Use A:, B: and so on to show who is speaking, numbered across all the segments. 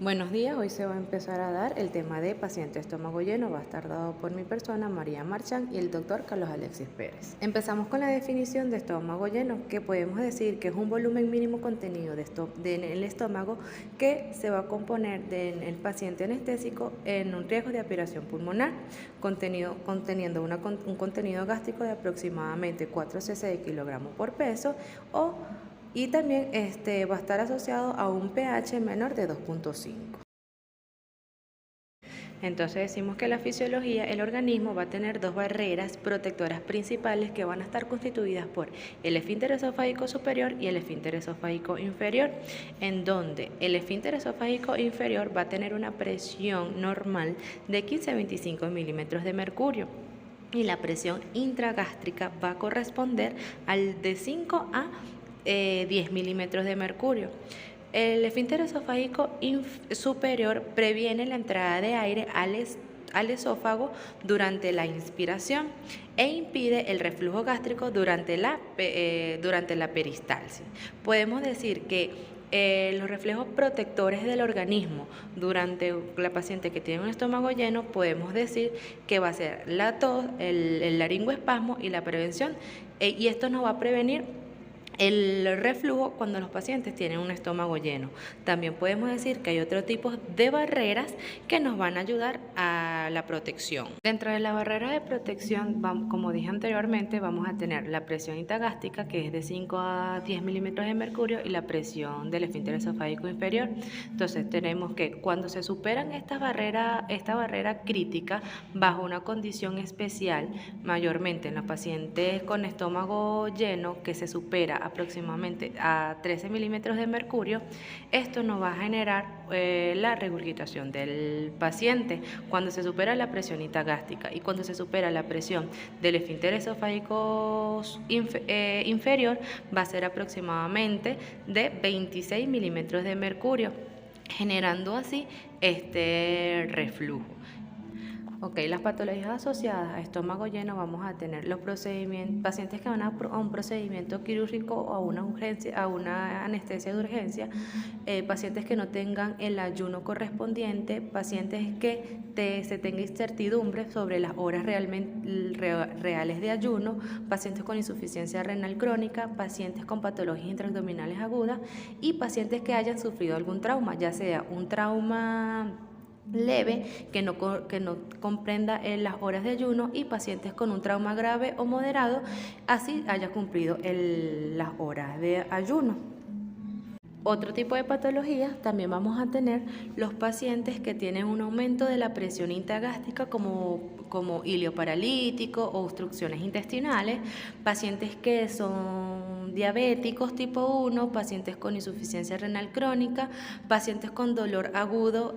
A: Buenos días, hoy se va a empezar a dar el tema de paciente estómago lleno, va a estar dado por mi persona, María Marchán, y el doctor Carlos Alexis Pérez. Empezamos con la definición de estómago lleno, que podemos decir que es un volumen mínimo contenido en el estómago que se va a componer del paciente anestésico en un riesgo de aspiración pulmonar, conteniendo un contenido gástrico de aproximadamente 4 cc de kilogramo por peso y también va a estar asociado a un pH menor de 2.5. Entonces decimos que la fisiología, el organismo va a tener dos barreras protectoras principales que van a estar constituidas por el esfínter esofágico superior y el esfínter esofágico inferior, en donde el esfínter esofágico inferior va a tener una presión normal de 15 a 25 milímetros de mercurio, y la presión intragástrica va a corresponder al de 5 a 10 milímetros de mercurio. El esfínter esofágico superior previene la entrada de aire al esófago durante la inspiración e impide el reflujo gástrico durante la peristalsis. Podemos decir que los reflejos protectores del organismo durante la paciente que tiene un estómago lleno, podemos decir que va a ser la tos, el laringoespasmo y la prevención, y esto nos va a prevenir el reflujo cuando los pacientes tienen un estómago lleno. También podemos decir que hay otro tipo de barreras que nos van a ayudar a la protección. Dentro de la barrera de protección, como dije anteriormente, vamos a tener la presión intragástrica, que es de 5 a 10 milímetros de mercurio, y la presión del esfínter esofágico inferior. Entonces tenemos que cuando se superan esta barrera crítica bajo una condición especial, mayormente en los pacientes con estómago lleno, que se supera aproximadamente a 13 milímetros de mercurio, esto nos va a generar la regurgitación del paciente. Cuando se supera la presión intragástrica y cuando se supera la presión del esfínter esofágico inferior, va a ser aproximadamente de 26 milímetros de mercurio, generando así este reflujo. Ok, las patologías asociadas a estómago lleno, vamos a tener los pacientes que van a un procedimiento quirúrgico o a una urgencia, a una anestesia de urgencia, pacientes que no tengan el ayuno correspondiente, pacientes que se tenga incertidumbre sobre las horas reales de ayuno, pacientes con insuficiencia renal crónica, pacientes con patologías intraabdominales agudas y pacientes que hayan sufrido algún trauma, ya sea un trauma leve que no comprenda en las horas de ayuno, y pacientes con un trauma grave o moderado, así haya cumplido las horas de ayuno. Otro tipo de patologías también vamos a tener los pacientes que tienen un aumento de la presión intragástrica como ilio paralítico o obstrucciones intestinales, pacientes que son diabéticos tipo 1, pacientes con insuficiencia renal crónica, pacientes con dolor agudo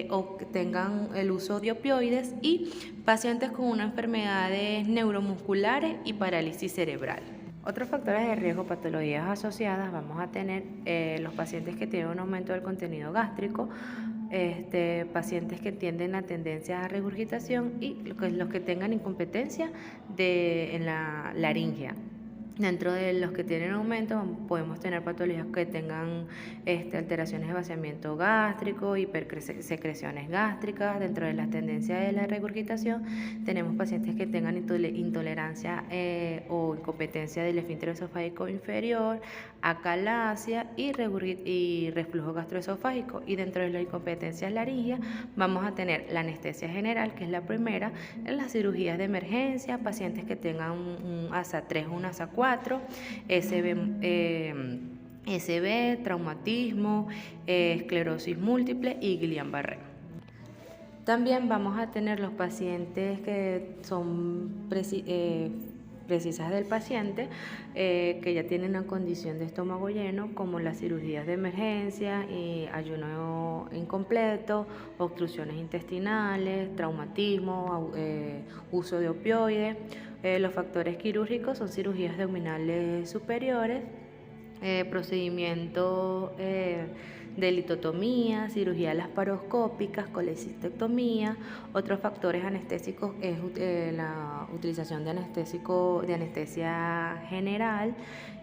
A: o que tengan el uso de opioides, y pacientes con unas enfermedades neuromusculares y parálisis cerebral. Otros factores de riesgo, patologías asociadas, vamos a tener los pacientes que tienen un aumento del contenido gástrico, pacientes que tienden la tendencia a regurgitación y los que tengan incompetencia en la laringe. Dentro de los que tienen aumento podemos tener patologías que tengan alteraciones de vaciamiento gástrico, hipersecreciones gástricas. Dentro de las tendencias de la regurgitación tenemos pacientes que tengan intolerancia o incompetencia del esfínter esofágico inferior, acalasia y reflujo gastroesofágico. Y dentro de las incompetencias laringeas vamos a tener la anestesia general, que es la primera, en las cirugías de emergencia, pacientes que tengan un ASA 3 o un ASA 4, SB, traumatismo, esclerosis múltiple y Guillain-Barré. También vamos a tener los pacientes que son precisas del paciente, que ya tienen una condición de estómago lleno, como las cirugías de emergencia, ayuno incompleto, obstrucciones intestinales, traumatismo, uso de opioides. Los factores quirúrgicos son cirugías abdominales superiores, procedimientos de litotomía, cirugía laparoscópicas, colecistectomía. Otros factores anestésicos es la utilización de anestesia general,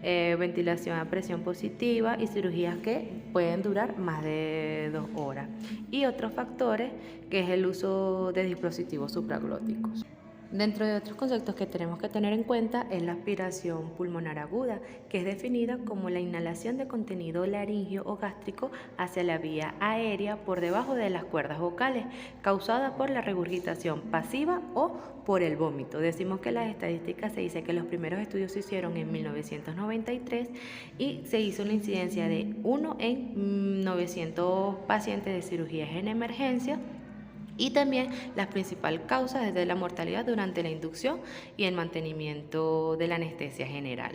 A: ventilación a presión positiva y cirugías que pueden durar más de 2 horas. Y otros factores que es el uso de dispositivos supraglóticos. Dentro de otros conceptos que tenemos que tener en cuenta es la aspiración pulmonar aguda, que es definida como la inhalación de contenido laríngeo o gástrico hacia la vía aérea por debajo de las cuerdas vocales, causada por la regurgitación pasiva o por el vómito. Decimos que las estadísticas se dice que los primeros estudios se hicieron en 1993 y se hizo una incidencia de 1 en 900 pacientes de cirugías en emergencia. Y también las principales causas es de la mortalidad durante la inducción y el mantenimiento de la anestesia general.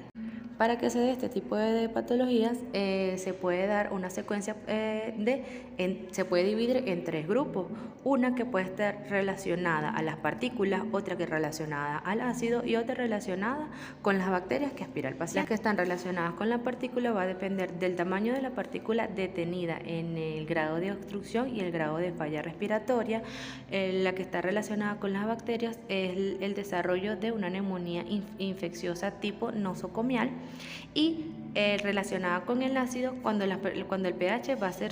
A: Para que se dé este tipo de patologías se puede dar una secuencia se puede dividir en 3 grupos. Una que puede estar relacionada a las partículas, otra que es relacionada al ácido y otra relacionada con las bacterias que aspira el paciente. Las que están relacionadas con la partícula va a depender del tamaño de la partícula detenida en el grado de obstrucción y el grado de falla respiratoria. La que está relacionada con las bacterias es el desarrollo de una neumonía infecciosa tipo nosocomial y relacionada con el ácido cuando el pH va a ser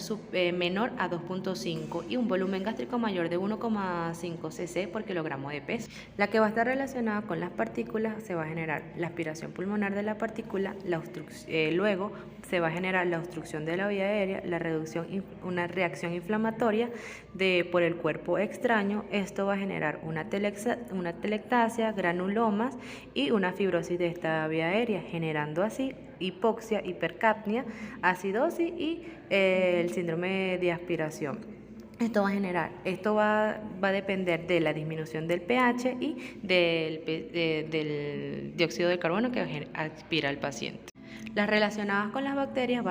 A: menor a 2.5 y un volumen gástrico mayor de 1,5 cc por kilogramo de peso. La que va a estar relacionada con las partículas se va a generar la aspiración pulmonar de la partícula, luego se va a generar la obstrucción de la vía aérea, una reacción inflamatoria por el cuerpo extraño. Esto va a generar una telectasia, granulomas y una fibrosis de esta vía aérea, generando así hipoxia, hipercapnia, acidosis y el síndrome de aspiración. Esto va a depender de la disminución del pH y del dióxido de carbono que aspira el paciente. Las relacionadas con las bacterias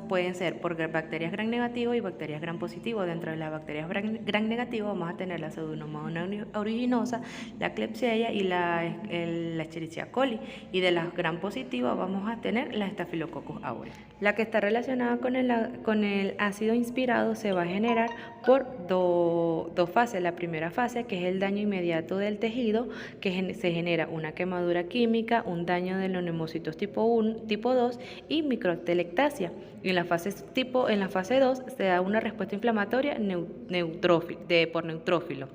A: pueden ser por bacterias gram negativo y bacterias gram positivo. Dentro de las bacterias gram negativo vamos a tener la Pseudomonas aeruginosa, la Klebsiella y la Escherichia coli. Y de las gram positivas vamos a tener la Staphylococcus aureus. La que está relacionada con el ácido inspirado se va a generar por dos fases. La primera fase, que es el daño inmediato del tejido, que se genera una quemadura química, un daño de los neumocitos tipo 1, tipo 2 y microtelectasia. Y en la fase 2 se da una respuesta inflamatoria por neutrófilo,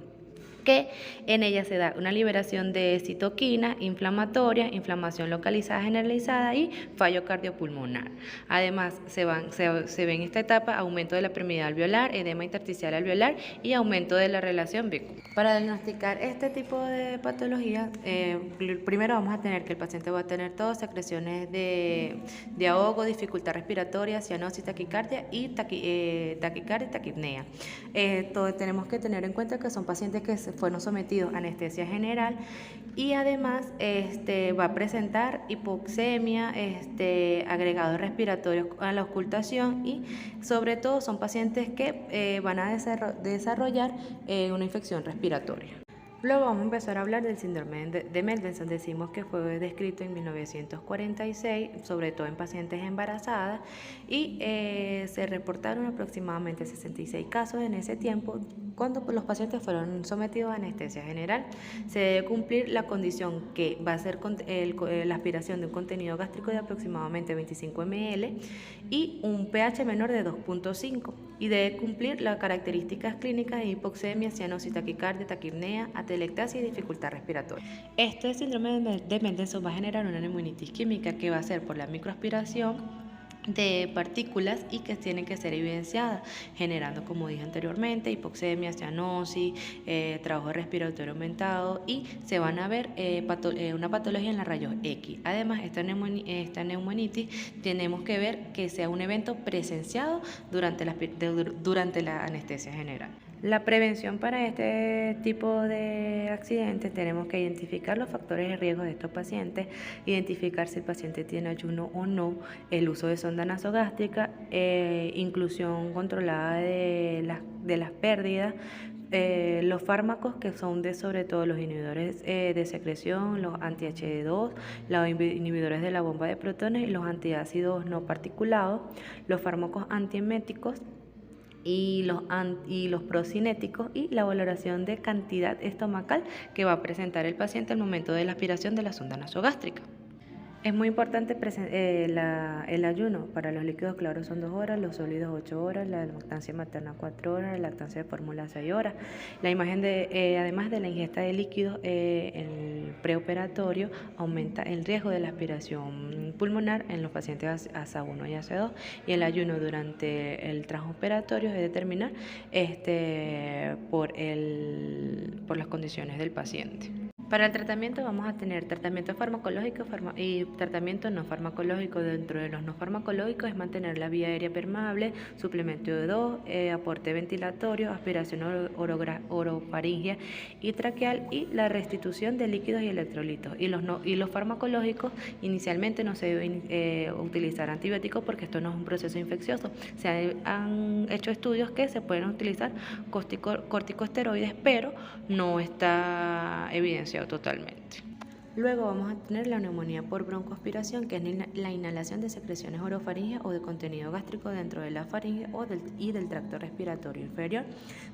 A: que en ella se da una liberación de citoquina inflamatoria, inflamación localizada generalizada y fallo cardiopulmonar. Además, se ve en esta etapa aumento de la permeabilidad alveolar, edema intersticial alveolar y aumento de la relación BQ. Para diagnosticar este tipo de patologías, primero vamos a tener que el paciente va a tener todas secreciones de ahogo, dificultad respiratoria, cianosis, taquicardia y taquipnea. Tenemos que tener en cuenta que son pacientes que fueron sometidos a anestesia general y además va a presentar hipoxemia, agregados respiratorios a la auscultación y sobre todo son pacientes que van a desarrollar una infección respiratoria. Luego vamos a empezar a hablar del síndrome de Mendelssohn. Decimos que fue descrito en 1946, sobre todo en pacientes embarazadas, y se reportaron aproximadamente 66 casos en ese tiempo cuando los pacientes fueron sometidos a anestesia general. Se debe cumplir la condición que va a ser la aspiración de un contenido gástrico de aproximadamente 25 ml y un pH menor de 2.5 y debe cumplir las características clínicas de hipoxemia, cianosis, taquicardia, taquipnea, atelectasia y dificultad respiratoria. Este síndrome de Mendelssohn va a generar una neumonitis química que va a ser por la microaspiración de partículas y que tienen que ser evidenciadas, generando, como dije anteriormente, hipoxemia, cianosis, trabajo respiratorio aumentado y se van a ver una patología en la rayos X. Además, esta neumonitis tenemos que ver que sea un evento presenciado durante la anestesia general. La prevención para este tipo de accidentes tenemos que identificar los factores de riesgo de estos pacientes, identificar si el paciente tiene ayuno o no, el uso de sonda sonda nasogástrica, inclusión controlada de las pérdidas, los fármacos que son sobre todo los inhibidores de secreción, los anti-HD2, los inhibidores de la bomba de protones y los antiácidos no particulados, los fármacos antieméticos y los procinéticos, y la valoración de cantidad estomacal que va a presentar el paciente al momento de la aspiración de la sonda nasogástrica. Es muy importante el ayuno. Para los líquidos claros son 2 horas, los sólidos 8 horas, la lactancia materna 4 horas, la lactancia de fórmula 6 horas. La imagen además de la ingesta de líquidos en el preoperatorio, aumenta el riesgo de la aspiración pulmonar en los pacientes ASA1 y ASA2, y el ayuno durante el transoperatorio es determinar por las condiciones del paciente. Para el tratamiento vamos a tener tratamiento farmacológico y tratamiento no farmacológico. Dentro de los no farmacológicos es mantener la vía aérea permeable, suplemento de O2, aporte ventilatorio, aspiración orofaringia y traqueal, y la restitución de líquidos y electrolitos. Y los farmacológicos, inicialmente no se deben utilizar antibióticos porque esto no es un proceso infeccioso. Se han hecho estudios que se pueden utilizar corticosteroides, pero no está evidenciado totalmente. Luego vamos a tener la neumonía por broncoaspiración, que es la inhalación de secreciones orofaringeas o de contenido gástrico dentro de la faringe y del tracto respiratorio inferior.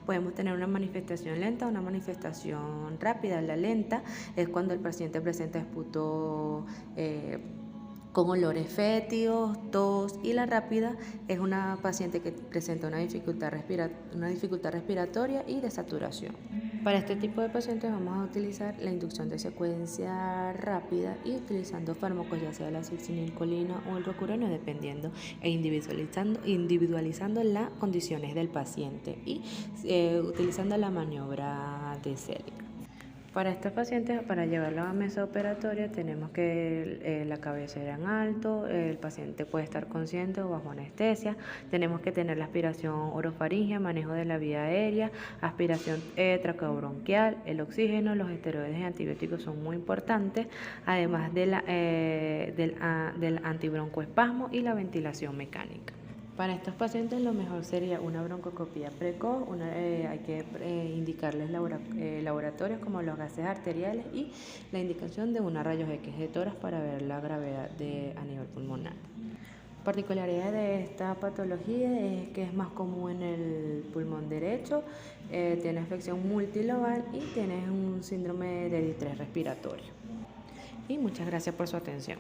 A: Podemos tener una manifestación lenta o una manifestación rápida. La lenta es cuando el paciente presenta esputo con olores fétidos, tos, y la rápida es una paciente que presenta una dificultad respiratoria y de saturación. Para este tipo de pacientes vamos a utilizar la inducción de secuencia rápida y utilizando fármacos, ya sea la succinilcolina o el rocuronio, dependiendo e individualizando las condiciones del paciente, y utilizando la maniobra de Selig. Para estos pacientes, para llevarlo a mesa operatoria, tenemos que la cabecera en alto, el paciente puede estar consciente o bajo anestesia, tenemos que tener la aspiración orofaringea, manejo de la vía aérea, aspiración traqueobronquial, el oxígeno, los esteroides y antibióticos son muy importantes, además del antibroncoespasmo y la ventilación mecánica. Para estos pacientes lo mejor sería una broncoscopía precoz, hay que indicarles laboratorios como los gases arteriales y la indicación de una rayos X de tórax para ver la gravedad a nivel pulmonar. Particularidad de esta patología es que es más común en el pulmón derecho, tiene afección multilobar y tiene un síndrome de distrés respiratorio. Y muchas gracias por su atención.